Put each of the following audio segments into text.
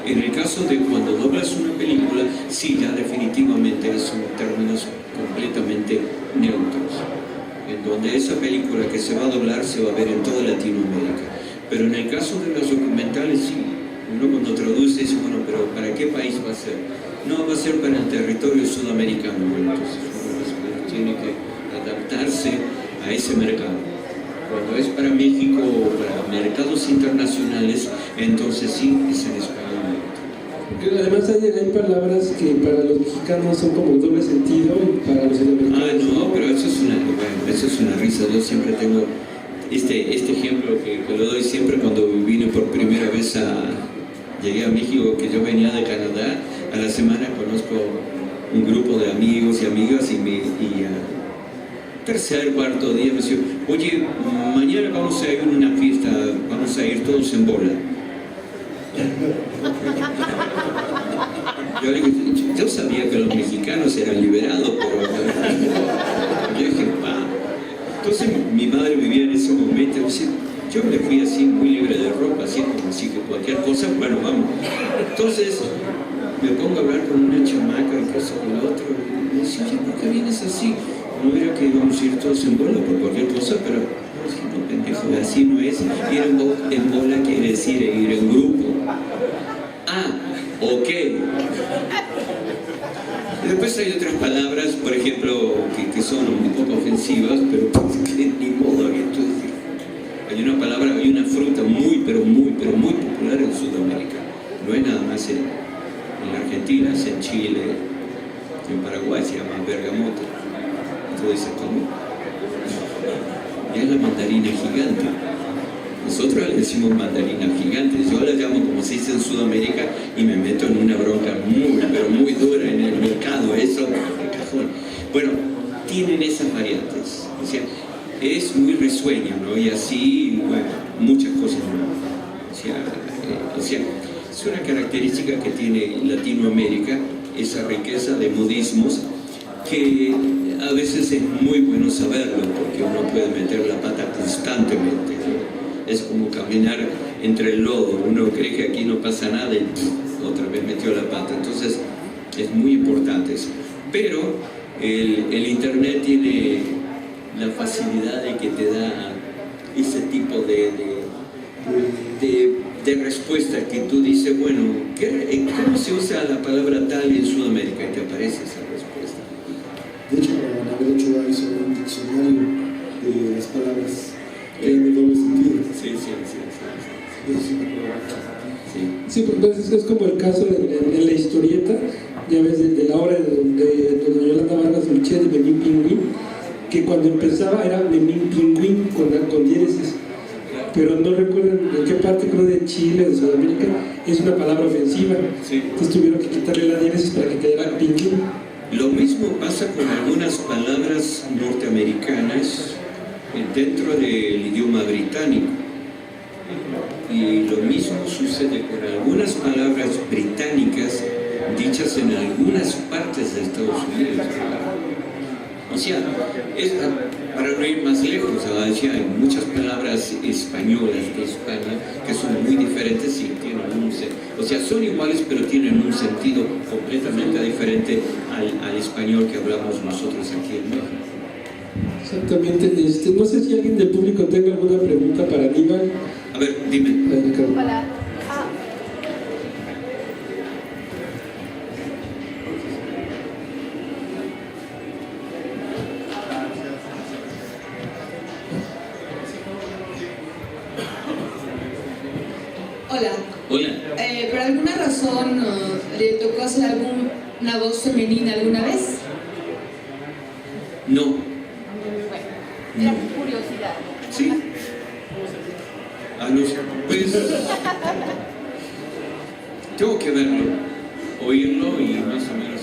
En el caso de cuando doblas una película, sí, ya definitivamente son términos completamente neutros, en donde esa película que se va a doblar se va a ver en toda Latinoamérica. Pero en el caso de los documentales, sí, uno cuando traduce dice, bueno, pero ¿para qué país va a ser? No, va a ser para el territorio sudamericano. Bueno, entonces uno tiene que adaptarse a ese mercado. Cuando es para México o para mercados internacionales, entonces sí, es en español. Además hay palabras que para los mexicanos son como doble sentido y para los sudamericanos. Ah, no, pero eso es una risa. Yo siempre tengo este ejemplo que lo doy siempre cuando vine por primera vez llegué a México, que yo venía de Canadá. A la semana conozco un grupo de amigos y amigas y tercer, cuarto día me decía, oye, mañana vamos a ir a una fiesta, vamos a ir todos en bola. Yo sabía que los mexicanos eran liberados, pero yo dije, pa. Entonces mi madre vivía en ese momento, yo me fui así muy libre de ropa, así que cualquier cosa, bueno, vamos. Entonces me pongo a hablar con una chamaca y cosa con la otra, y me dice, oye, ¿por qué vienes así? No era que íbamos a ir todos en bola por cualquier cosa, pero no, pendejo, así no es. Ir en bola quiere decir ir en grupo. Ah, ok. Y después hay otras palabras, por ejemplo, que son un poco ofensivas, pero que ni modo. Entonces, hay una palabra, hay una fruta muy popular en Sudamérica. No es nada más en Argentina, es en Chile, en Paraguay se llama bergamota. Entonces, ¿cómo? Y es la mandarina gigante. Nosotros le decimos mandarina gigante. Yo la llamo como se dice en Sudamérica y me meto en una bronca muy dura en el mercado. Eso, de cajón. Bueno, tienen esas variantes. O sea, es muy risueño, ¿no? Y así, bueno, muchas cosas más. O sea, es una característica que tiene Latinoamérica, esa riqueza de modismos que a veces es muy bueno saberlo porque uno puede meter la pata constantemente, ¿no? Es como caminar entre el lodo, uno cree que aquí no pasa nada y otra vez metió la pata. Entonces es muy importante eso. Pero el internet tiene la facilidad de que te da ese tipo de respuesta que tú dices, bueno, ¿cómo se usa la palabra tal en Sudamérica? Y te aparece esa respuesta. De hecho, Anabel Ochoa hizo un diccionario de las palabras que eran de doble sentido. Sí. Eso sí me acuerdo mucho. Sí, pues es como el caso de la historieta, ya ves, de la obra de doña Yolanda Vargas Luché de Memín Pingüín, que cuando empezaba era Memín Pingüín con diéresis, pero no recuerdo en qué parte, creo de Chile, de Sudamérica, es una palabra ofensiva. Sí. Entonces tuvieron que quitarle la diéresis para que quedara Pingüín. Lo mismo pasa con algunas palabras norteamericanas dentro del idioma británico. Y lo mismo sucede con algunas palabras británicas dichas en algunas partes de Estados Unidos. O sea, para no ir más lejos, hay muchas palabras españolas de España que son muy diferentes y tienen o sea, son iguales pero tienen un sentido completamente diferente al español que hablamos nosotros aquí en México. Exactamente. No sé si alguien del público tenga alguna pregunta para Aníbal. A ver, dime. Hola. Hola. Hola. ¿Por alguna razón le tocó hacer alguna voz femenina alguna vez? No. Bueno, era curiosidad. ¿Sí? No sé. Pues tengo que verlo, oírlo y más o menos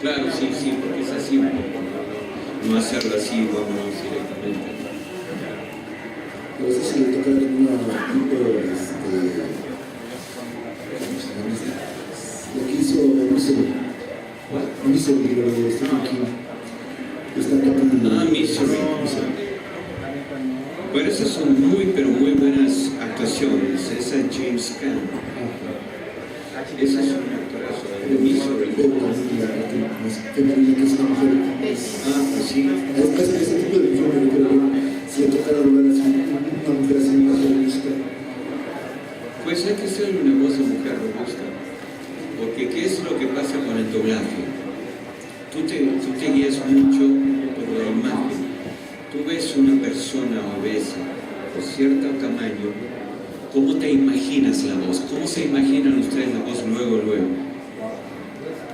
claro, sí, porque es así un poco, no hacerlo así, vamos directamente. No sé si le toca algún tipo de lo que hizo Misery, lo de Stephen King. Misery. Bueno, esas son muy buenas actuaciones. Esa es James Caan. Ese es un actorazo de Misery. Femenina, que es una mujer. Ah, pues sí. Ese tipo de mujer, yo creo que si le tocara doblar así, una mujer así, una mujer robusta. Pues hay que ser una voz de mujer robusta. Porque ¿qué es lo que pasa con el doblaje? Tú te guías mucho por la imagen. Tú ves una persona obesa, de cierto tamaño, ¿cómo te imaginas la voz? ¿Cómo se imaginan ustedes la voz luego?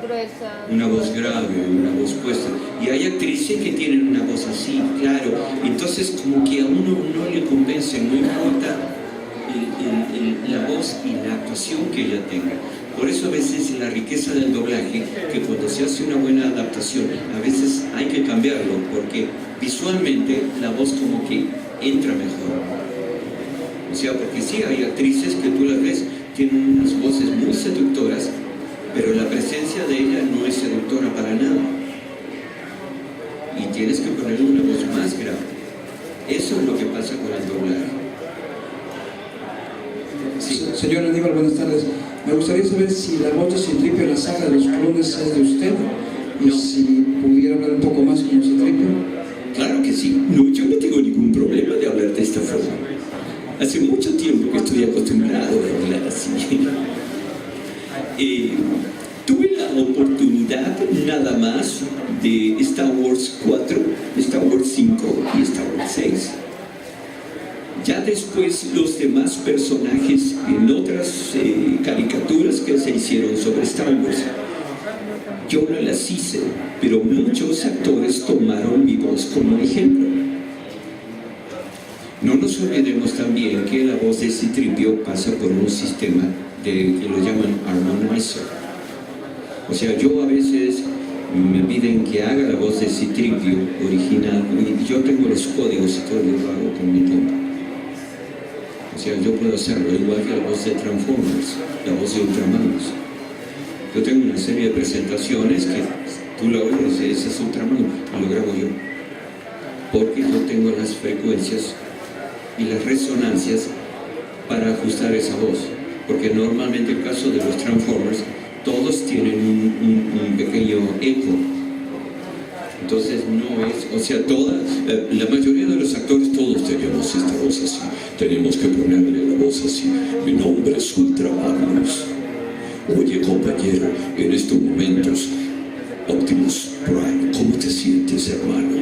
Gruesa. Una voz grave, una voz puesta. Y hay actrices que tienen una voz así, claro. Entonces como que a uno no le convence, no importa la voz y la actuación que ella tenga. Por eso a veces la riqueza del doblaje, que cuando se hace una buena adaptación, a veces hay que cambiarlo, porque visualmente la voz como que entra mejor. O sea, porque sí, hay actrices que tú las ves, tienen unas voces muy seductoras, pero la presencia de ella no es seductora para nada. Y tienes que ponerle una voz más grave. Eso es lo que pasa con el doblaje. Sí. Señor Aníbal, buenas tardes. Me gustaría saber si la voz de Citripio en la saga de los clones es de usted, y No. si pudiera hablar un poco más con Citripio. Claro que sí. No, yo no tengo ningún problema de hablar de esta forma. Hace mucho tiempo que estoy acostumbrado a hablar así. Tuve la oportunidad nada más de Star Wars 4, Star Wars 5 y Star Wars 6. Ya después los demás personajes en otras caricaturas que se hicieron sobre Star Wars, yo no las hice, pero muchos actores tomaron mi voz como ejemplo. No nos olvidemos también que la voz de Citripio pasa por un sistema que lo llaman harmonizer. O sea, yo a veces me piden que haga la voz de Citripio original y yo tengo los códigos y todo lo hago con mi compa. O sea, yo puedo hacerlo igual que la voz de Transformers, la voz de Ultraman. Yo tengo una serie de presentaciones que tú la oyes, ese es Ultraman, y lo grabo yo. Porque yo tengo las frecuencias y las resonancias para ajustar esa voz. Porque normalmente en el caso de los Transformers, todos tienen un pequeño eco. Entonces no es, o sea, la mayoría de los actores, todos tenemos esta voz así. Tenemos que ponerle la voz así. Mi nombre es Ultramagnus. Oye, compañero, en estos momentos, Optimus Prime, ¿cómo te sientes, hermano?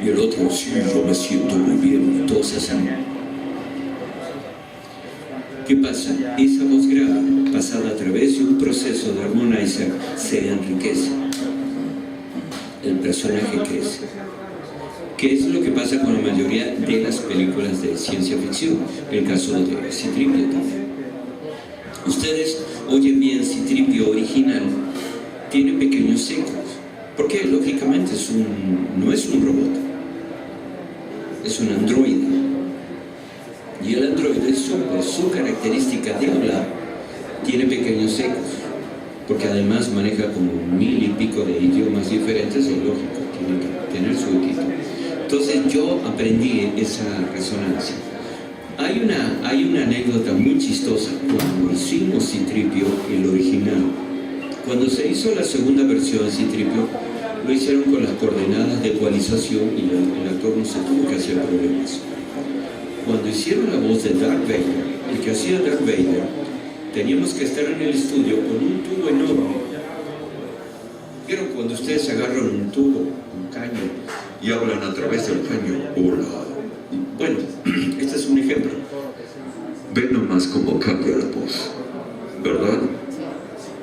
Y el otro, sí, yo me siento muy bien. Todos así. ¿Qué pasa? Esa voz grave, pasada a través de un proceso de harmonizer, se enriquece. El personaje crece. ¿Qué es lo que pasa con la mayoría de las películas de ciencia ficción? El caso de Citripio también. Ustedes oyen bien, Citripio original tiene pequeños ecos, porque lógicamente no es un robot, es un androide. Y el androide, por su característica de hablar, tiene pequeños ecos, porque además maneja como 1000 y pico de idiomas diferentes, es lógico, tiene que tener su equipo. Entonces yo aprendí esa resonancia. Hay una anécdota muy chistosa. Cuando hicimos Citripio, el original, cuando se hizo la segunda versión de Citripio, lo hicieron con las coordenadas de ecualización y el actor no se tuvo que hacer problemas. Cuando hicieron la voz de Darth Vader, el que hacía Darth Vader, teníamos que estar en el estudio con un tubo enorme. ¿Vieron cuando ustedes agarran un tubo, un caño, y hablan a través del caño? Hola. Bueno, este es un ejemplo. Ven nomás cómo cambia la voz, ¿verdad?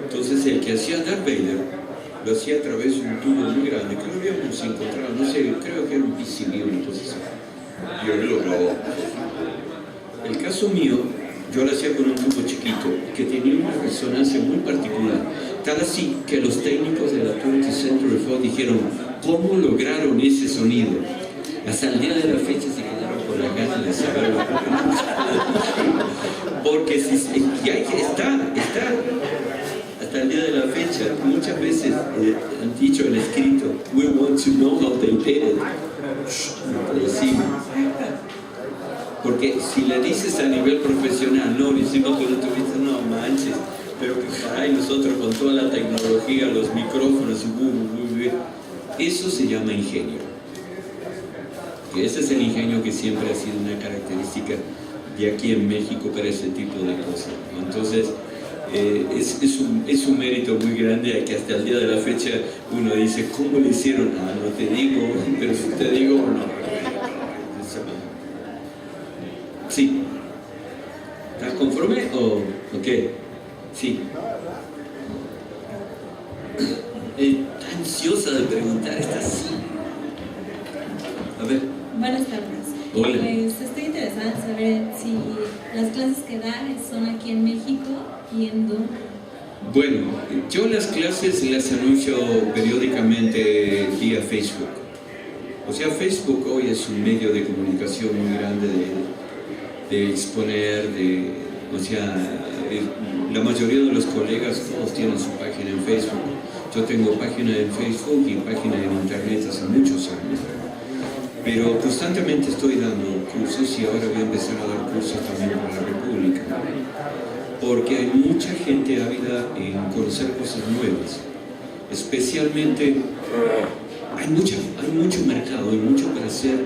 Entonces el que hacía Darth Vader lo hacía a través de un tubo muy grande que lo habíamos encontrado, no sé, creo que era un PCB, una cosa así. Y él lo grabó. El caso mío, yo lo hacía con un tubo chiquito que tenía una resonancia muy particular, tal así que los técnicos de la 20th Century Fox dijeron, ¿cómo lograron ese sonido? Hasta el día de la fecha se quedaron con la gana de saberlo. Porque ya está. Hasta el día de la fecha, muchas veces han dicho en escrito, we want to know how they did it. Lo decimos. Porque si le dices a nivel profesional, no, decimos que no tuviste, no manches, pero que acá y nosotros con toda la tecnología, los micrófonos, eso se llama ingenio. Que ese es el ingenio que siempre ha sido una característica de aquí en México para ese tipo de cosas, ¿no? Entonces, es un mérito muy grande que hasta el día de la fecha uno dice, ¿cómo lo hicieron? Ah, no te digo, pero si te digo, no. Sí. ¿Estás conforme o qué? Sí. Está ansiosa de preguntar, está así. A ver. Buenas tardes. Hola. Estoy interesada en saber si las clases que dan son aquí en México y en dónde. Bueno, yo las clases las anuncio periódicamente vía Facebook. O sea, Facebook hoy es un medio de comunicación muy grande de exponer, la mayoría de los colegas todos tienen su página en Facebook. Yo tengo página en Facebook y página en internet hace muchos años. Pero constantemente estoy dando cursos y ahora voy a empezar a dar cursos también para la República. Porque hay mucha gente ávida en conocer cosas nuevas. Especialmente, hay mucho mercado, hay mucho para hacer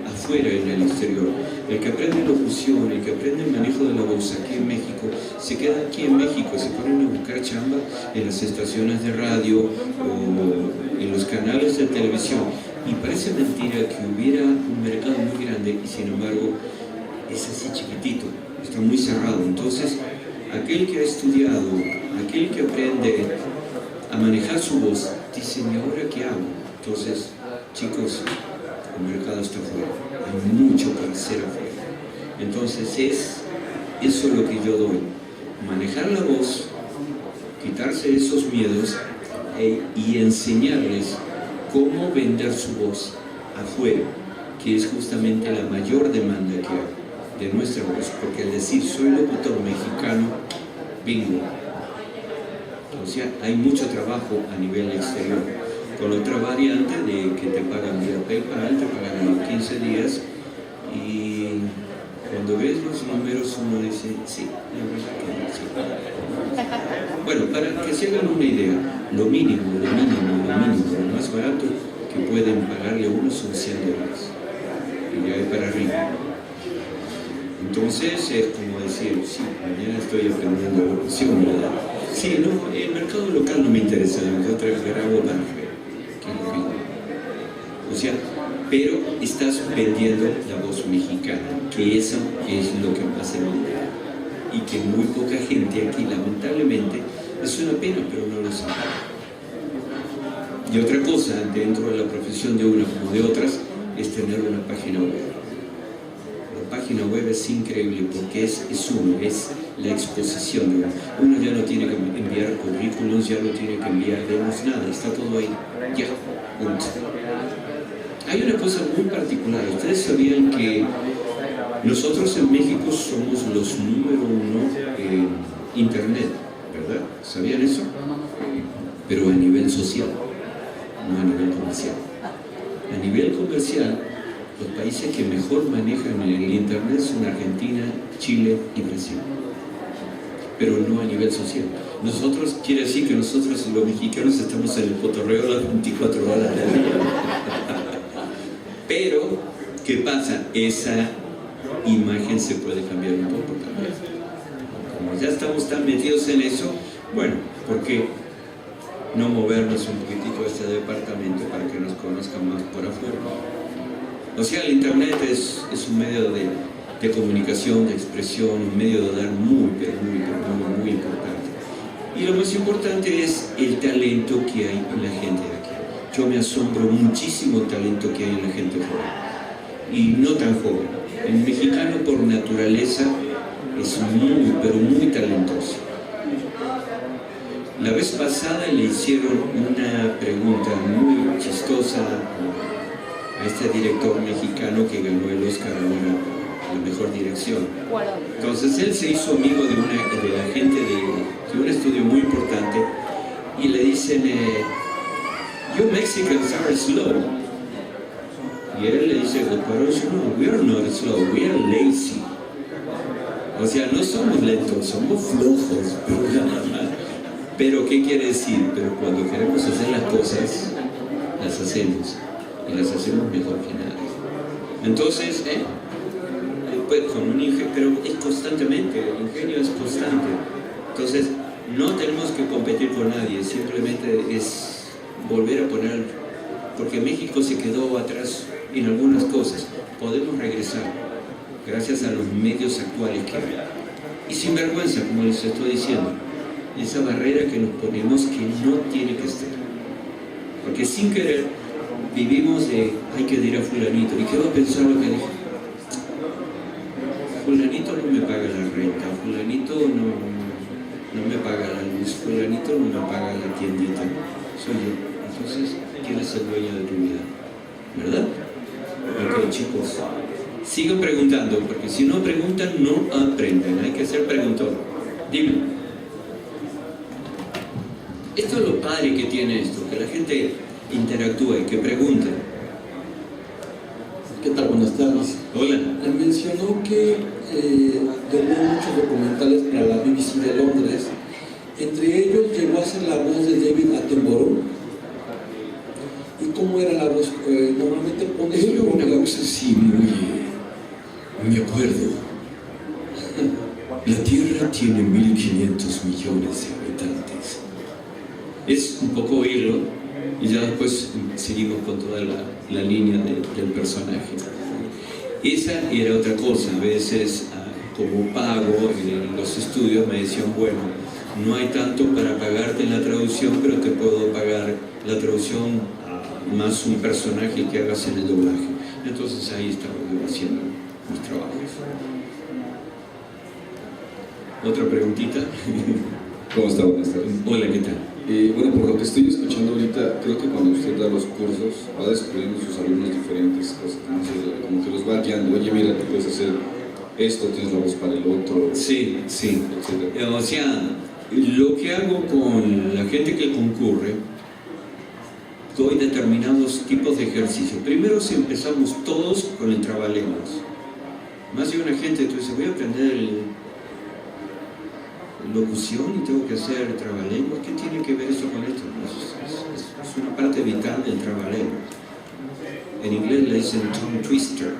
afuera, en el exterior. El que aprende locución, el que aprende el manejo de la voz aquí en México, se queda aquí en México, se ponen a buscar chamba en las estaciones de radio o en los canales de televisión. Y parece mentira que hubiera un mercado muy grande y sin embargo es así chiquitito, está muy cerrado. Entonces, aquel que ha estudiado, aquel que aprende a manejar su voz, dice, ¿y ahora qué hago? Entonces, chicos, el mercado está afuera, hay mucho para hacer afuera. Entonces, eso es lo que yo doy, manejar la voz, quitarse esos miedos y enseñarles cómo vender su voz afuera, que es justamente la mayor demanda que hay de nuestra voz, porque al decir soy locutor mexicano, bingo. O sea, hay mucho trabajo a nivel exterior, con otra variante de que te pagan vía PayPal, te pagan a los 15 días, y cuando ves los números uno dice, sí, la verdad que sí. Bueno, para que se hagan una idea, lo mínimo, lo más barato que pueden pagarle a uno son $100, y ya es para arriba. Entonces es como decir, sí, mañana estoy aprendiendo locución, ¿verdad? Sí, no, el mercado local no me interesa, yo trabajo para que lo mismo. O sea, pero estás vendiendo la voz mexicana, que eso es lo que más se vende. Y que muy poca gente aquí, lamentablemente, es una pena, pero no lo sabe. Y otra cosa, dentro de la profesión de una como de otras, es tener una página web. La página web es increíble porque es la exposición de uno. Uno ya no tiene que enviar currículums, ya no tiene que enviar demos, nada, está todo ahí, ya, punto. Hay una cosa muy particular, ustedes sabían que nosotros en México somos los número 1 en internet, ¿verdad? ¿Sabían eso? Pero a nivel social, no a nivel comercial. A nivel comercial, los países que mejor manejan el internet son Argentina, Chile y Brasil. Pero no a nivel social. Nosotros, quiere decir que nosotros los mexicanos estamos en el cotorreo las 24 horas del día. Pero, ¿qué pasa? Esa imagen se puede cambiar un poco también. Como ya estamos tan metidos en eso, bueno, ¿por qué no movernos un poquitito a este departamento para que nos conozcan más por afuera? O sea, el internet es un medio de comunicación, de expresión, un medio de dar muy importante. Y lo más importante es el talento que hay en la gente de aquí. Yo me asombro muchísimo el talento que hay en la gente joven. Y no tan joven. El mexicano por naturaleza es muy talentoso. La vez pasada le hicieron una pregunta muy chistosa a este director mexicano que ganó el Oscar ahora, la mejor dirección. Entonces él se hizo amigo de la gente de un estudio muy importante y le dicen, you Mexicans are slow. Y él le dice, no, we are not slow, we are lazy. O sea, no somos lentos, somos flojos, pero nada más. Pero, ¿qué quiere decir? Pero cuando queremos hacer las cosas, las hacemos. Y las hacemos mejor que nadie. Entonces, pues con un ingenio, pero es constantemente, el ingenio es constante. Entonces, no tenemos que competir con nadie, simplemente es volver a poner, porque México se quedó atrás en algunas cosas. Podemos regresar, gracias a los medios actuales que hay. Y sin vergüenza, como les estoy diciendo, esa barrera que nos ponemos que no tiene que estar. Porque sin querer vivimos de, hay que ir a fulanito, ¿y qué va a pensar lo que dije? Fulanito no me paga la renta, fulanito no me paga la luz, fulanito no me paga la tiendita, soy yo. Entonces, ¿quién es el dueño de tu vida? ¿Verdad? Ok, chicos, sigan preguntando, porque si no preguntan, no aprenden, hay que ser preguntón. Dime. Esto es lo padre que tiene esto, que la gente interactúe, que pregunte. ¿Qué tal? Buenas tardes. Hola. Mencionó que donó muchos documentales para la BBC de Londres. Entre ellos llegó a ser la voz de David Attenborough. ¿Y cómo era la voz? Normalmente pones Era una voz así muy... me acuerdo. La Tierra tiene 1.500 millones de habitantes. Es un poco oírlo y ya después seguimos con toda la línea del personaje. Esa era otra cosa. A veces, como pago en los estudios, me decían, bueno, no hay tanto para pagarte en la traducción, pero te puedo pagar la traducción más un personaje que hagas en el doblaje. Entonces ahí estaba yo haciendo mis trabajos. ¿Otra preguntita? ¿Cómo está? Buenas tardes. Hola, ¿qué tal? Bueno, por lo que estoy escuchando ahorita, creo que cuando usted da los cursos va descubriendo sus alumnos diferentes cosas, ¿no? Como que los va guiando. Oye, mira, tú puedes hacer esto, tienes la voz para el otro. Sí, sí. Etcétera. O sea, lo que hago con la gente que concurre, doy determinados tipos de ejercicios. Primero, si empezamos todos con el trabalenguas. Más de una gente, tú dices, voy a aprender locución y tengo que hacer trabalenguas. ¿Qué tiene que ver eso con esto? Es una parte vital del trabalenguas. En inglés le dicen tongue twister.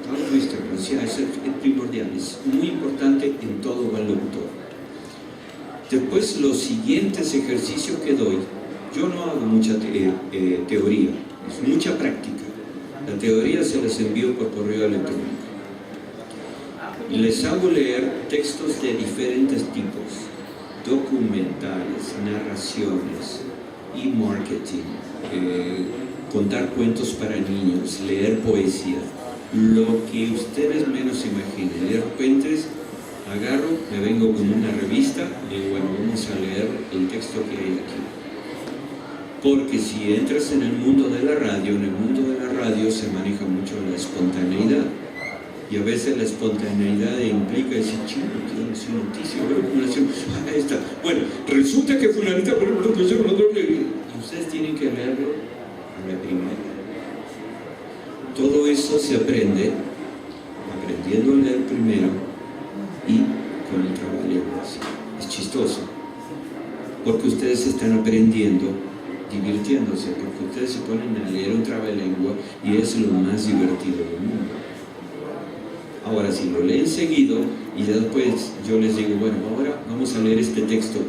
Tongue twister, o sea, es primordial, es muy importante en todo buen locutor. Después, los siguientes ejercicios que doy, yo no hago mucha teoría, es mucha práctica. La teoría se les envío por correo electrónico. Les hago leer textos de diferentes tipos, documentales, narraciones, y marketing, contar cuentos para niños, leer poesía, lo que ustedes menos imaginen. De repente agarro, me vengo con una revista y digo, bueno, vamos a leer el texto que hay aquí. Porque si entras en el mundo de la radio, en el mundo de la radio se maneja mucho la espontaneidad. Y a veces la espontaneidad implica decir, chico, quiero decir noticia, ahí está. Bueno, resulta que fulanita, por ejemplo, que yo no doble. Y ustedes tienen que leerlo a la primera. Todo eso se aprende aprendiendo a leer primero y con el trabalenguas. Es chistoso, porque ustedes están aprendiendo, divirtiéndose, porque ustedes se ponen a leer un trabalengua y es lo más divertido del mundo. Ahora, si lo leen seguido y ya después yo les digo, bueno, ahora vamos a leer este texto,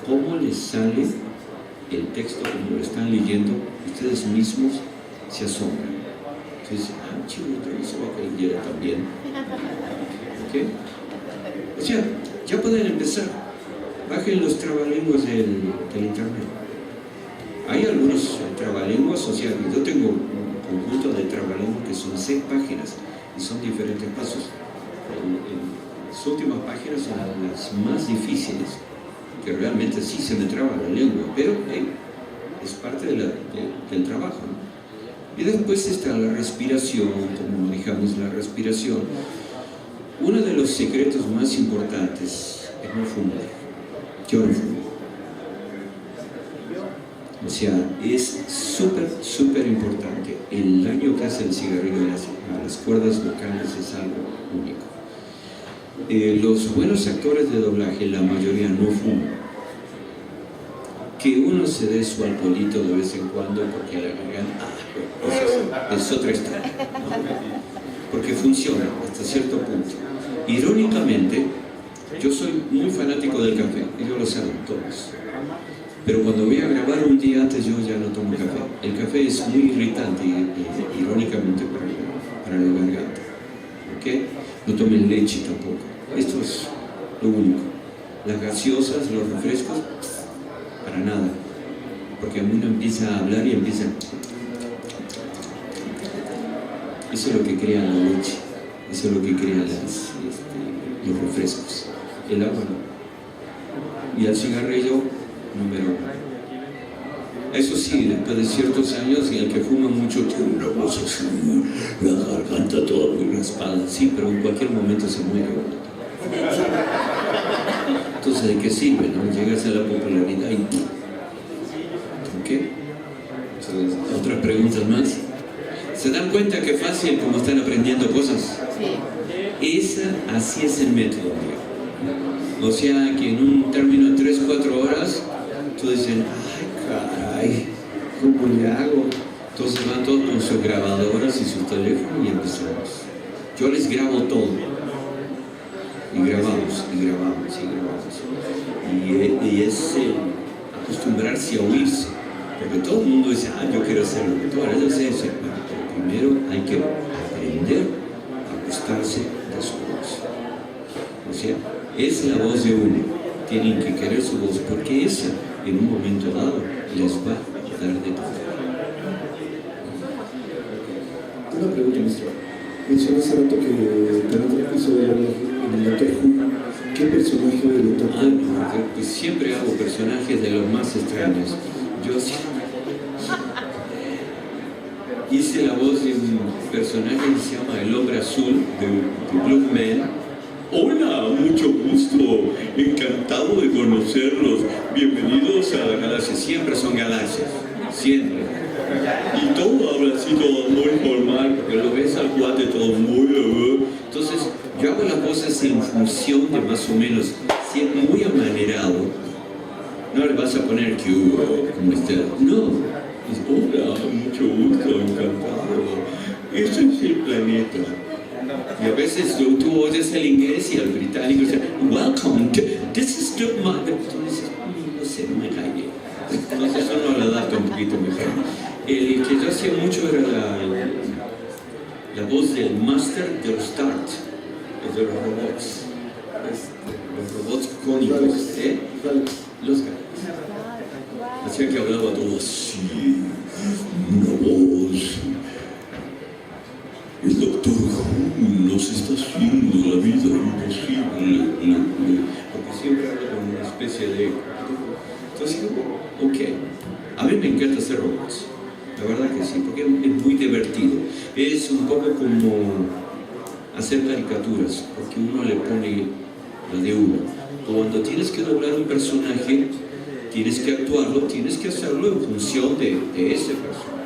¿cómo les sale el texto como lo están leyendo? Ustedes mismos se asombran. Entonces, chico, yo sabía que leyera también. ¿Ok? O sea, ya pueden empezar. Bajen los trabalenguas del internet. Hay algunos trabalenguas, o sea, yo tengo un conjunto de trabalenguas que son 6 páginas. Y son diferentes pasos. Las últimas páginas son las más difíciles, que realmente sí se me traba la lengua, pero es parte del trabajo, ¿no? Y después está la respiración, cómo manejamos la respiración. Uno de los secretos más importantes es no fumar. Yo no fumo. O sea, es súper importante. El daño que hace el cigarrillo a las cuerdas vocales es algo único. los buenos actores de doblaje, la mayoría no fuman. Que uno se dé su alcoholito de vez en cuando porque la garganta, es otra historia, ¿no? Porque funciona hasta cierto punto. Irónicamente, yo soy muy fanático del café, ellos lo saben todos. Pero cuando voy a grabar un día antes, yo ya no tomo café. El café es muy irritante, irónicamente, para la garganta. ¿Ok? No tomen leche tampoco. Esto es lo único. Las gaseosas, los refrescos, para nada. Porque uno empieza a hablar y empieza... Eso es lo que crea la leche. Eso es lo que crea los refrescos. El agua no. Y el cigarrillo, número 1. Eso sí, después de ciertos años, y el que fuma mucho tiene una voz así, la garganta toda muy raspada. Sí, pero en cualquier momento se muere. Entonces, ¿de qué sirve, no? Llegas a la popularidad y... ¿Ok? ¿Otras preguntas más? ¿Se dan cuenta que fácil como están aprendiendo cosas? Sí. Así es el método, amigo. O sea, que en un término de 3-4 horas, todos dicen, ay, caray, ¿cómo le hago? Entonces van todos con sus grabadoras y sus teléfonos y empezamos. Yo les grabo todo. Y grabamos, y grabamos, y grabamos. Y es acostumbrarse a oírse. Porque todo el mundo dice, yo quiero ser locutor. Ellos dicen, pero primero hay que aprender a gustarse de su voz. O sea, es la voz de uno. Tienen que querer su voz, porque esa, en un momento dado, les va a dar de todo. Una pregunta, maestro. Mencionó hace rato que para otro episodio en el Doctor Who, ¿qué personaje del Doctor Who? No, pues siempre hago personajes de los más extraños. Yo hice la voz de un personaje que se llama El Hombre Azul, de Blue Man. Hola, mucho gusto, encantado de conocerlos. Bienvenidos a la galaxia. Siempre son galaxias, siempre. Y todo habla así, todo muy normal, porque lo ves al cuate todo muy... Entonces, yo hago las voces en función de más o menos, si es muy amanerado, no le vas a poner que como está. No, es hola, mucho gusto, encantado. Este es el planeta. Y a veces tú oyes el inglés y el británico dice, welcome, this is the mother. Entonces, no sé, no me cae. Entonces uno lo adapta un poquito mejor. El que yo hacía mucho era la voz del Master del Start, de los robots. Los robots cónicos, los gatos. Hacía que hablaba todo así, una voz. El Doctor Who nos está haciendo la vida imposible, porque siempre habla con una especie de... Entonces, ok, a mí me encanta hacer robots, la verdad que sí, porque es muy divertido. Es un poco como hacer caricaturas, porque uno le pone la de uno. Cuando tienes que doblar un personaje, tienes que actuarlo, tienes que hacerlo en función de ese personaje.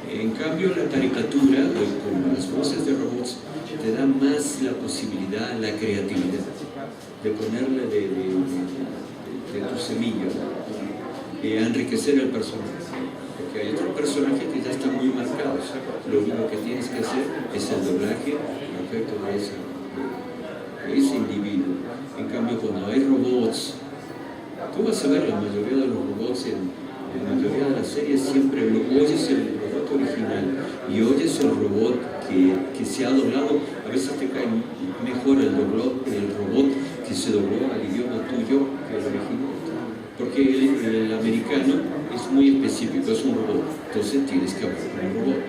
En cambio, la caricatura, con las voces de robots, te da más la posibilidad, la creatividad, de ponerle de tu semilla, de enriquecer el personaje. Porque hay otros personajes que ya están muy marcados. Lo único que tienes que hacer es el doblaje perfecto de ese individuo. En cambio, cuando hay robots, tú vas a ver la mayoría de los robots en la mayoría de las series, siempre oyes el robot original y oyes el robot que se ha doblado. A veces te cae mejor el robot que se dobló al idioma tuyo que el original, porque el americano es muy específico, es un robot, entonces tienes que hablar con un robot.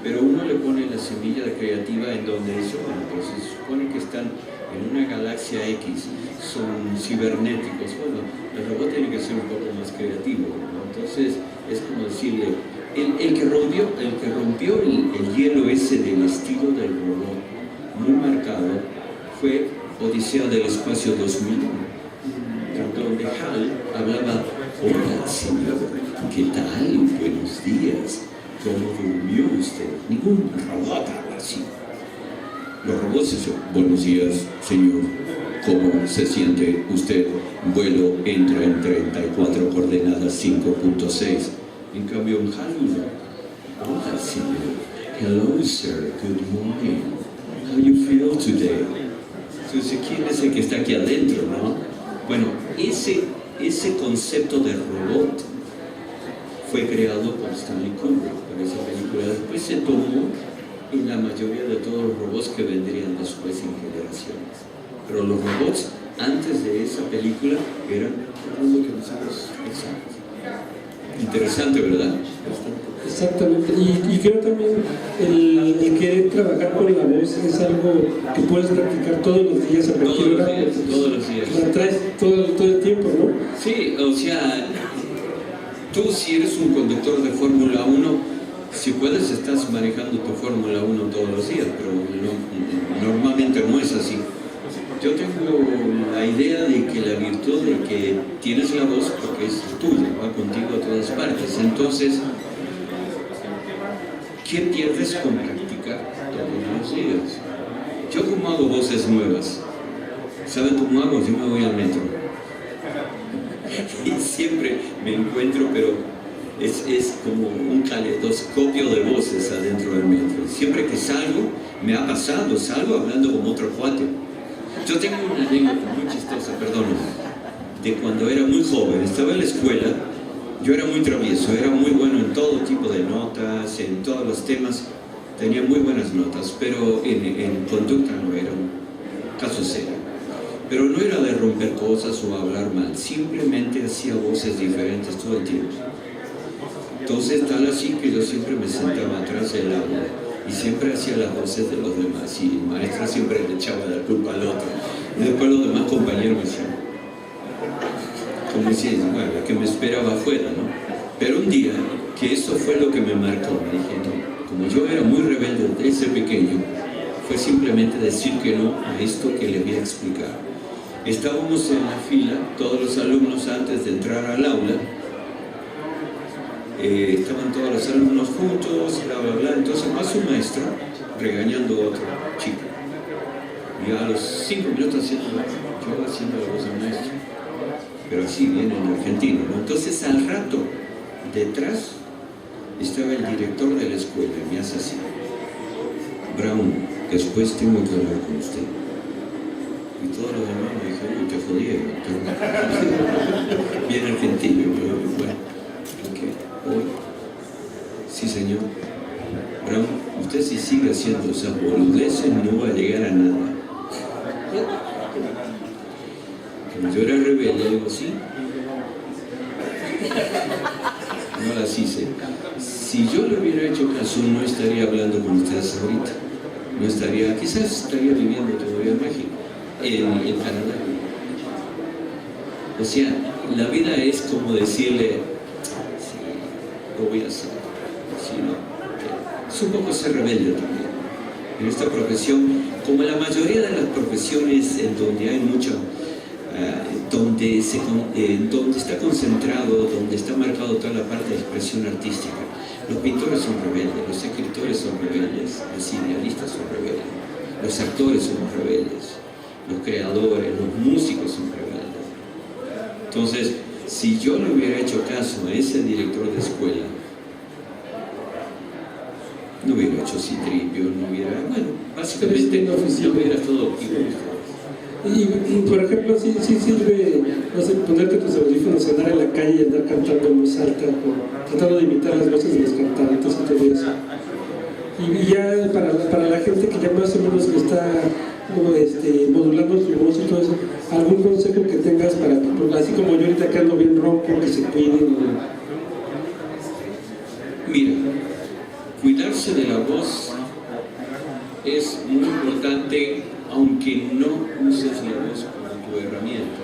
Pero uno le pone la semilla de creativa en donde eso, bueno, pues se supone que están en una galaxia X, son cibernéticos. Bueno, el robot tiene que ser un poco más creativo, ¿no? Entonces es como decirle, el que rompió el hielo ese del estilo del robot muy marcado fue Odisea del Espacio 2001, donde Hal hablaba, hola señor, ¿qué tal? Buenos días, ¿cómo durmió usted? Ningún robot habla así. Los robots dicen, buenos días, señor, ¿cómo se siente usted? Vuelo entra en 34 coordenadas 5.6. En cambio, en Hollywood, hola, señor. Hello, sir. Good morning. How you feel today? Entonces, ¿quién es el que está aquí adentro, no? Bueno, ese concepto de robot fue creado por Stanley Kubrick para esa película. Después se tomó en la mayoría de todos los robots que vendrían después en generaciones. Pero los robots antes de esa película eran mecanizados. Exacto. Interesante, ¿verdad? Exactamente, y creo también el querer trabajar con la voz es algo que puedes practicar todos los días a cualquier hora. Todos los días. La traes todo el tiempo, ¿no? Sí, o sea, tú si eres un conductor de Fórmula 1, si puedes estás manejando tu Fórmula 1 todos los días, pero normalmente no es así. Yo tengo la idea de que la virtud de que tienes la voz porque es tuya, va contigo a todas partes. Entonces, ¿qué pierdes con practicar todos los días? Yo como hago voces nuevas, ¿saben cómo hago? Yo me voy al metro y siempre me encuentro, pero es como un caleidoscopio de voces adentro del metro. Siempre que salgo, me ha pasado, salgo hablando como otro cuate. Yo tengo una anécdota muy chistosa, perdón, de cuando era muy joven, estaba en la escuela, yo era muy travieso, era muy bueno en todo tipo de notas, en todos los temas, tenía muy buenas notas, pero en conducta no era un caso serio. Pero no era de romper cosas o hablar mal, simplemente hacía voces diferentes todo el tiempo. Entonces, tal así que yo siempre me sentaba atrás del aula y siempre hacía las voces de los demás, y el maestro siempre le echaba la culpa al otro. Y después los demás compañeros me decían, como decían, bueno, que me esperaba afuera, ¿no? Pero un día, que eso fue lo que me marcó, me dije, no, como yo era muy rebelde desde pequeño, fue simplemente decir que no a esto que le voy a explicar. Estábamos en la fila, todos los alumnos antes de entrar al aula, estaban todos los alumnos juntos, bla, bla, bla. Entonces pasa un maestro regañando a otro chico. Y a los 5 minutos haciendo la voz del maestro. Pero así viene en argentino, ¿no? Entonces al rato, detrás, estaba el director de la escuela y me hace así. Brown, después tengo que hablar con usted. Y todos los demás me dijeron, te jodieron. Bien argentino, pero bueno. Hoy, sí señor, Brown, usted si sigue haciendo esas boludeces no va a llegar a nada. Como yo era rebelde, digo, sí. No las hice. Si yo le hubiera hecho caso, no estaría hablando con ustedes ahorita. No estaría, quizás estaría viviendo todavía en México, en Canadá. O sea, la vida es como decirle, lo voy a hacer, sino es un poco ser rebelde también. En esta profesión, como la mayoría de las profesiones en donde hay mucho, donde está concentrado, donde está marcado toda la parte de expresión artística, los pintores son rebeldes, los escritores son rebeldes, los idealistas son rebeldes, los actores son rebeldes, los creadores, los músicos son rebeldes. Entonces, si yo le hubiera hecho caso a ese director de escuela, no hubiera hecho Citripio, no hubiera, bueno, básicamente no hubiera todo igual. Y por ejemplo, sí sirve, no sé, ponerte tus audífonos, andar en la calle y andar cantando en voz alta, tratando de imitar las voces de los cantantes y todo eso. Y ya para la gente que ya más o menos le está modulando su voz y todo eso, ¿algún consejo que tengas para que, así como yo ahorita que ando bien ronco, que se cuiden? Mira, cuidarse de la voz es muy importante, aunque no uses la voz como tu herramienta,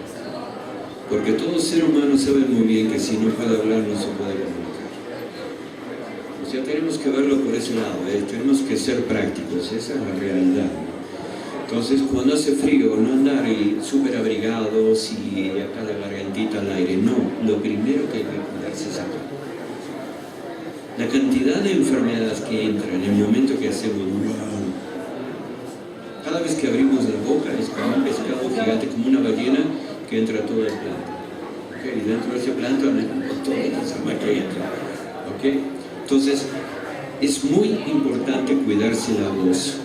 porque todo ser humano sabe muy bien que si no puede hablar no se puede comunicar. O sea, tenemos que verlo por ese lado, tenemos que ser prácticos, esa es la realidad. Entonces, cuando hace frío, no andar súper abrigados y acá la gargantita al aire, no, lo primero que hay que cuidarse es acá. La cantidad de enfermedades que entran en el momento que hacemos vez que abrimos la boca es como un pescado gigante, como una ballena que entra a toda el planta. ¿Okay? Y dentro de ese planta toda esa magia entra. ¿Okay? Entonces, es muy importante cuidarse la voz,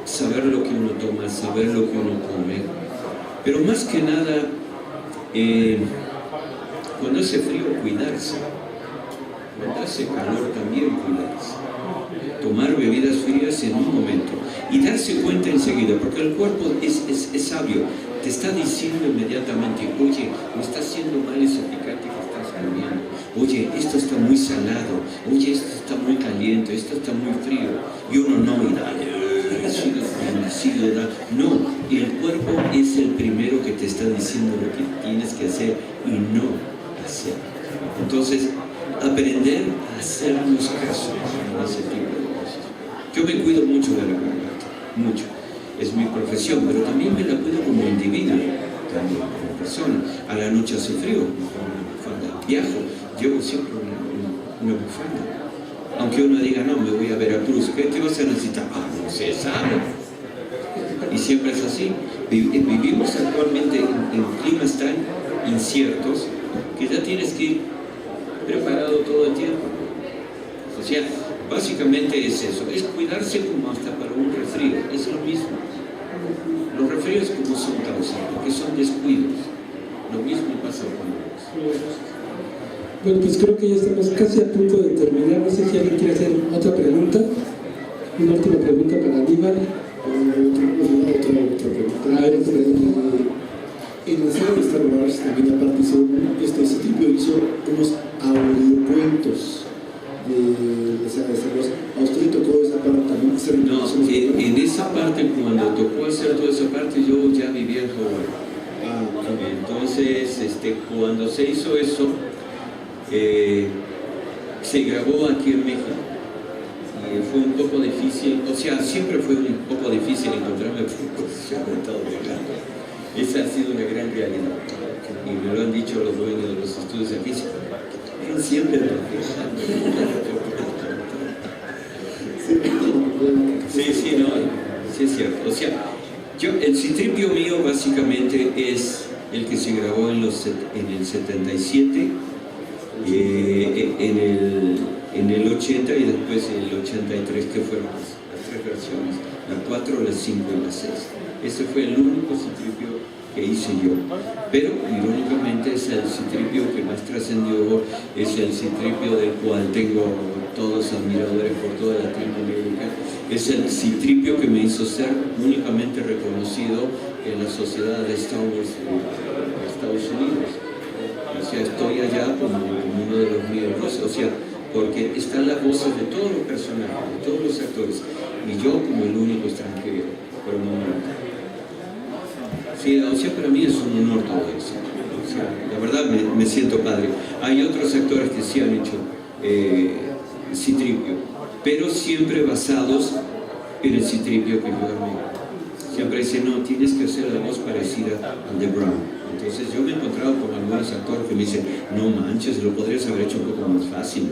saber lo que uno toma, saber lo que uno come, pero más que nada, cuando hace frío, cuidarse, cuando hace calor también cuidarse, tomar bebidas frías en un momento y darse cuenta enseguida, porque el cuerpo es sabio, te está diciendo inmediatamente, oye, me está haciendo mal ese picante que estás comiendo, oye, esto está muy salado, oye, esto está muy caliente, esto está muy frío, y uno no, y dale, no, el cuerpo es el primero que te está diciendo lo que tienes que hacer y no hacer. Entonces, aprender a hacernos caso en ese tipo de cosas. Yo me cuido mucho de la garganta, mucho. Es mi profesión, pero también me la cuido como individuo, también como persona. A la noche hace frío, viajo, llevo siempre una bufanda. Aunque uno diga, no, me voy a Veracruz, ¿qué vas a necesitar? Ah, no se sabe. Y siempre es así. Vivimos actualmente en climas tan inciertos que ya tienes que ir preparado todo el tiempo. O sea, básicamente es eso, es cuidarse como hasta para un resfrío, es lo mismo. Los resfríos como son causados, porque son descuidos. Lo mismo pasa con los. Bueno, pues creo que ya estamos casi a punto de terminar. No sé si alguien quiere hacer otra pregunta. Una última pregunta para Aníbal. Otra pregunta. A ver, otra pregunta. En la serie de Star Wars también aparte Citripio hizo unos audiocuentos de la saga de Star Wars. ¿A usted le tocó esa parte también? No, en esa parte, cuando tocó hacer toda esa parte, yo ya vivía en Hawái. Entonces, cuando se hizo eso, se grabó aquí en México y fue un poco difícil, o sea, siempre fue un poco difícil encontrarme posición de todo legal. Esa ha sido una gran realidad y me lo han dicho los dueños de los estudios de física. Siempre lo dejan. Sí, no, sí es cierto. O sea, el Citripio mío básicamente es el que se grabó en el 77, en el 80 y después en el 83, que fueron las tres versiones, la 4, la 5 y la 6. Ese fue el único Citripio que hice yo, pero irónicamente es el Citripio que más trascendió, es el Citripio del cual tengo todos admiradores por toda Latinoamérica, es el Citripio que me hizo ser únicamente reconocido en la sociedad de Star Wars de Estados Unidos. O sea, estoy allá como uno de los miembros, o sea, porque están las voces de todos los personajes, de todos los actores, y yo como el único extranjero, por el momento. Sí, o sea, para mí es un honor todo eso. O sea, la verdad me siento padre. Hay otros actores que sí han hecho Citripio, pero siempre basados en el Citripio que yo armé. Siempre dicen, no, tienes que hacer la voz parecida al de Brown. Entonces yo me he encontrado con algunos actores que me dicen, no manches, lo podrías haber hecho un poco más fácil.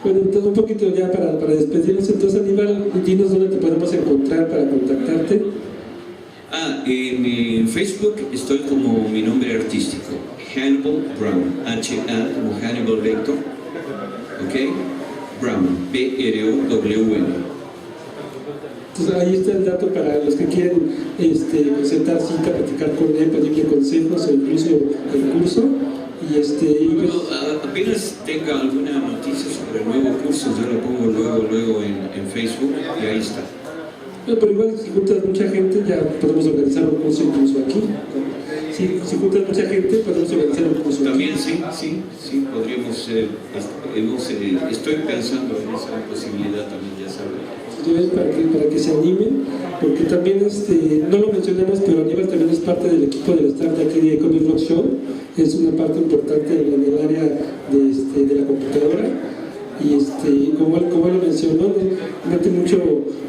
Bueno, entonces un poquito ya para despedirnos. Entonces, Aníbal, dinos dónde te podemos encontrar para contactarte. En Facebook estoy como mi nombre artístico, Hannibal Brown, H-A como Hannibal Lecter, ¿ok? Brown, B-R-O-W-N. Entonces ahí está el dato para los que quieren presentar cita, platicar con él, pedirle consejos o incluso el curso. Bueno, apenas tenga alguna noticia sobre el nuevo curso, yo lo pongo luego en Facebook y ahí está. No, pero igual si juntas mucha gente ya podemos organizar un curso incluso aquí. Si juntas mucha gente podemos organizar un curso también aquí. Sí, podríamos, estoy pensando en esa posibilidad también, ya saben. Para que se animen, porque también no lo mencionamos, pero Aníbal también es parte del equipo del staff de aquí de Economic Rock Show, es una parte importante en el área de la computadora y como él lo mencionó, mete mucho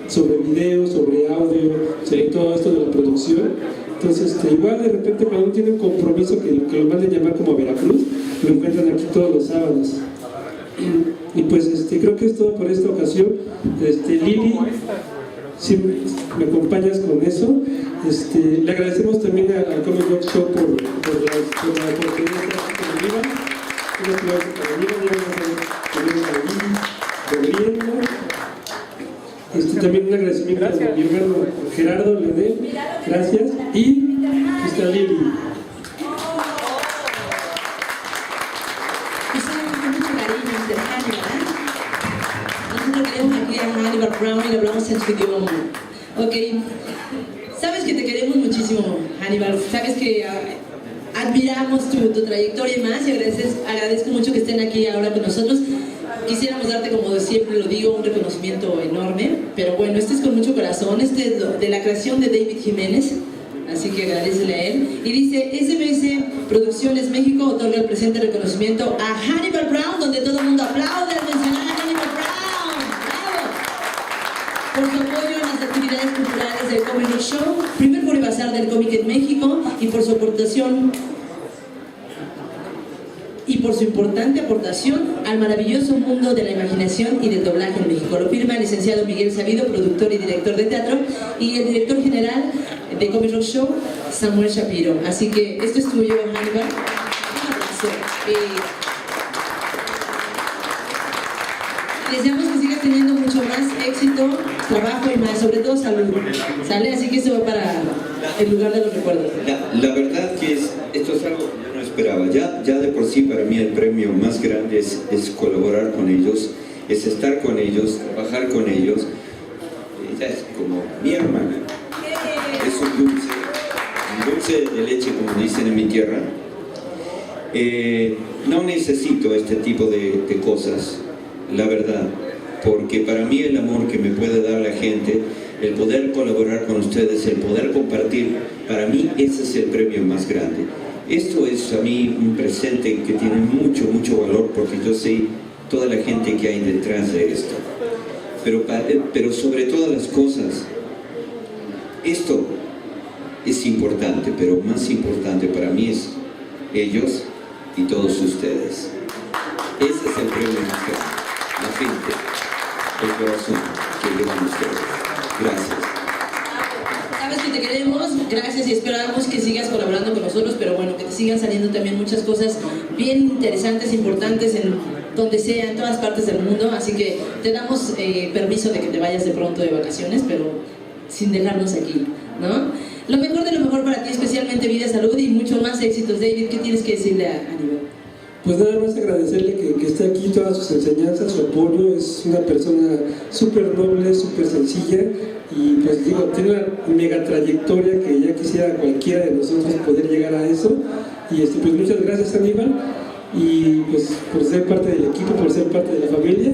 sobre video, sobre audio, sobre todo esto de la producción. Entonces igual de repente cuando uno tiene un compromiso que lo manden llamar como a Veracruz, lo encuentran aquí todos los sábados. Y pues creo que es todo por esta ocasión. Lili, si me acompañas con eso. Le agradecemos también al Comic Rock Show por la oportunidad de estar con Aníbal. Un aplauso para Aníbal, también un agradecimiento a mi hermano Gerardo Leonel, gracias. Y está Lili. Nosotros queremos aquí a Hannibal Brown y le hablamos en su idioma. Ok, sabes que te queremos muchísimo, Hannibal. Sabes que admiramos tu trayectoria y más, y agradezco mucho que estén aquí ahora con nosotros. Quisiéramos darte, como siempre lo digo, un reconocimiento enorme, pero bueno, este es con mucho corazón, este es de la creación de David Jiménez, así que agradecele a él. Y dice, SBS Producciones México otorga el presente reconocimiento a Hannibal Brown, donde todo el mundo aplaude al mencionar a Hannibal Brown. ¡Bravo! Por su apoyo en las actividades culturales del Comic Rock Show, primer Foro y Bazar del cómic en México, y por su importante aportación al maravilloso mundo de la imaginación y del doblaje en México. Lo firma el licenciado Miguel Sabido, productor y director de teatro, y el director general de Comic Rock Show, Samuel Shapiro. Así que esto es tuyo, Hannibal. Un abrazo. Deseamos que sigas teniendo mucho más éxito, trabajo y más, sobre todo salud. ¿Sale? Así que eso va para el lugar de los recuerdos. La verdad que esto es algo que yo no esperaba. Ya de por sí para mí el premio más grande es colaborar con ellos, es estar con ellos, trabajar con ellos. Ella es como mi hermana. Es un dulce de leche, como dicen en mi tierra. No necesito este tipo de cosas, la verdad, porque para mí el amor que me puede dar la gente, el poder colaborar con ustedes, el poder compartir, para mí ese es el premio más grande. Esto es a mí un presente que tiene mucho valor, porque yo sé toda la gente que hay detrás de esto. Pero sobre todas las cosas, esto es importante, pero más importante para mí es ellos y todos ustedes. Ese es el premio más grande. La gente, el corazón que llevan ustedes. Gracias. Sabes que te queremos, gracias, y esperamos que sigas colaborando con nosotros, pero bueno, que te sigan saliendo también muchas cosas bien interesantes, importantes en donde sea, en todas partes del mundo. Así que te damos permiso de que te vayas de pronto de vacaciones, pero sin dejarnos aquí, ¿no? Lo mejor de lo mejor para ti, especialmente vida, salud y mucho más éxitos. David, ¿qué tienes que decirle a Aníbal? Pues nada más agradecerle que esté aquí, todas sus enseñanzas, su apoyo. Es una persona súper noble, súper sencilla, y pues digo, tiene una mega trayectoria que ya quisiera cualquiera de nosotros poder llegar a eso. Y pues muchas gracias, Aníbal, y pues por ser parte del equipo, por ser parte de la familia.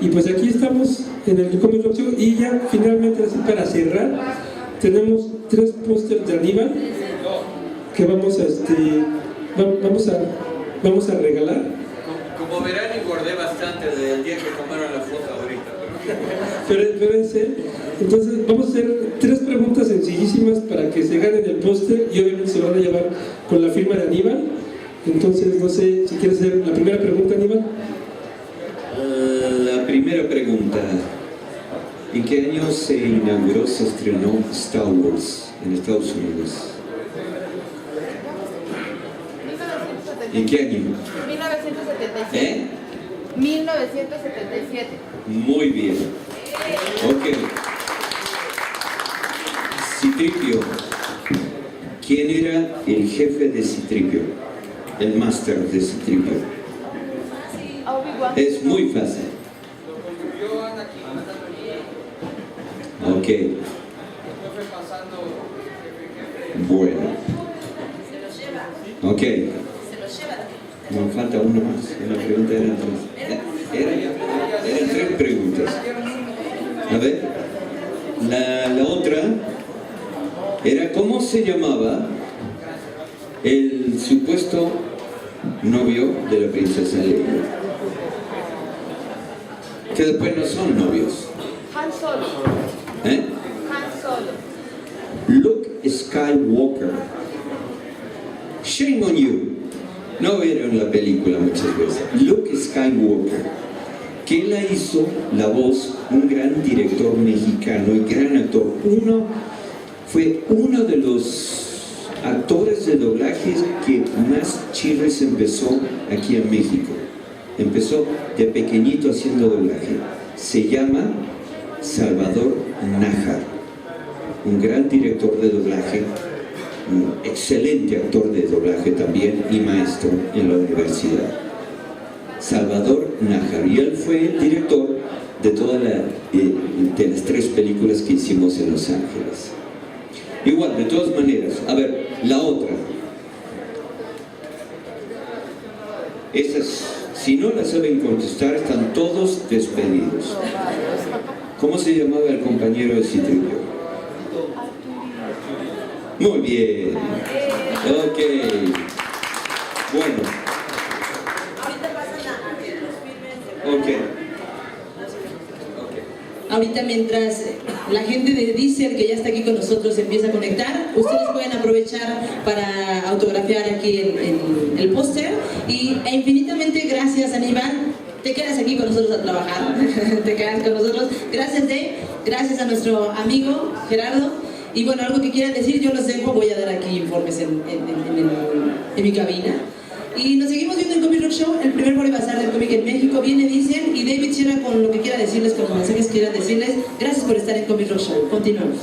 Y pues aquí estamos en el Comic Rock Show, y ya finalmente, así para cerrar, tenemos 3 pósters de Aníbal que vamos a regalar. Como verán, engordé bastante desde el día que tomaron la foto ahorita. Pero espérense, entonces vamos a hacer 3 preguntas sencillísimas para que se ganen el póster, y obviamente se van a llevar con la firma de Aníbal. Entonces no sé si quieres hacer la primera pregunta, Aníbal. La primera pregunta: ¿en qué año se inauguró, se estrenó Star Wars en Estados Unidos? ¿En qué año? 1977. 1977. Muy bien. Ok. Citripio. ¿Quién era el jefe de Citripio? El máster de Citripio. Es muy fácil. Ok. Bueno. Ok. Nos falta uno más. La pregunta eran 3. Eran 3 preguntas. A ver. La otra era: ¿cómo se llamaba el supuesto novio de la princesa Leia? Que después no son novios. Han Solo. Han Solo. Luke Skywalker. Shame on you. no vieron la película muchas veces. Luke Skywalker, que la hizo la voz un gran director mexicano y gran actor. Fue uno de los actores de doblajes que más chiles empezó aquí en México. Empezó de pequeñito haciendo doblaje. Se llama Salvador Nájar, un gran director de doblaje, un excelente actor de doblaje también y maestro en la universidad. Salvador Nájar, y él fue el director de de las 3 películas que hicimos en Los Ángeles. Igual, de todas maneras, a ver, la otra. Esas, si no la saben contestar, están todos despedidos. ¿Cómo se llamaba el compañero de Citripio? Muy bien. Ok. Bueno. Ok. Ahorita mientras la gente de Deezer, que ya está aquí con nosotros, empieza a conectar, ustedes pueden aprovechar para autografiar aquí el póster. E infinitamente gracias, Aníbal. Te quedas aquí con nosotros a trabajar. Te quedas con nosotros. Gracias, Dave. Gracias a nuestro amigo Gerardo. Y bueno, algo que quieran decir, yo los dejo. Voy a dar aquí informes en mi cabina. Y nos seguimos viendo en Comic Rock Show, el primer Foro y Bazar del cómic en México. Viene, dicen, y David cierra con lo que quiera decirles, con los mensajes que quieran decirles. Gracias por estar en Comic Rock Show. Continuamos.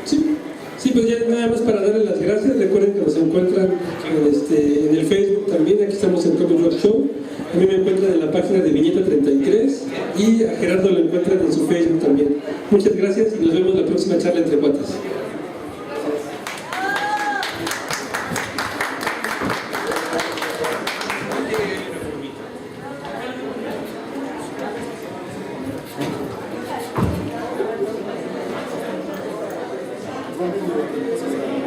Sí, pues ya nada más para darles las gracias. Recuerden que nos encuentran en el Facebook también. Aquí estamos en Comic Rock Show. A mí me encuentran en la página de Viñeta 33 y a Gerardo lo encuentran en su Facebook también. Muchas gracias y nos vemos la próxima charla entre cuates. Gracias.